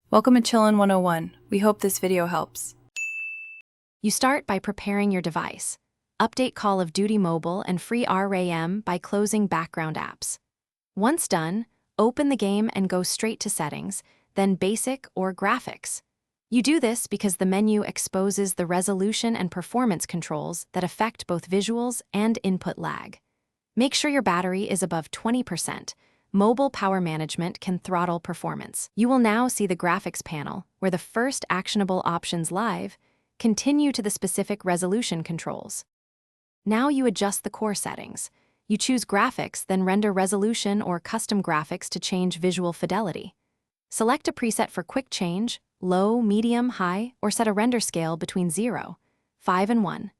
Welcome to Chillin' 101. We hope this video helps. You start by preparing your device. Update Call of Duty Mobile and free RAM by closing background apps. Once done, open the game and go straight to Settings, then Basic or Graphics. You do this because the menu exposes the resolution and performance controls that affect both visuals and input lag. Make sure your battery is above 20%. Mobile power management can throttle performance. You will now see the graphics panel, where the first actionable options live continue to the specific resolution controls. Now you adjust the core settings. You choose graphics, then render resolution or custom graphics to change visual fidelity. Select a preset for quick change, low, medium, high, or set a render scale between 0, 5, and 1.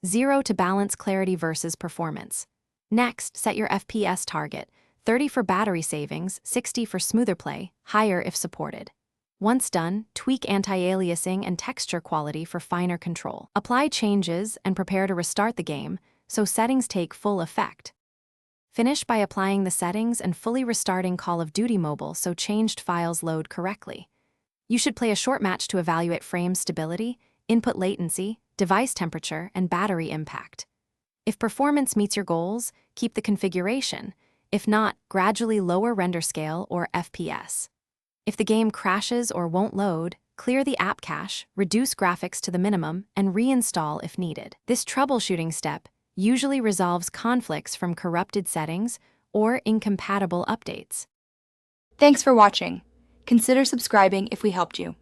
0 to balance clarity versus performance. Next, set your FPS target. 30 for battery savings, 60 for smoother play, higher if supported. Once done, tweak anti-aliasing and texture quality for finer control. Apply changes and prepare to restart the game, so settings take full effect. Finish by applying the settings and fully restarting Call of Duty Mobile so changed files load correctly. You should play a short match to evaluate frame stability, input latency, device temperature, and battery impact. If performance meets your goals, keep the configuration. If not, gradually lower render scale or FPS. If the game crashes or won't load, clear the app cache, reduce graphics to the minimum, and reinstall if needed. This troubleshooting step usually resolves conflicts from corrupted settings or incompatible updates. Thanks for watching. Consider subscribing if we helped you.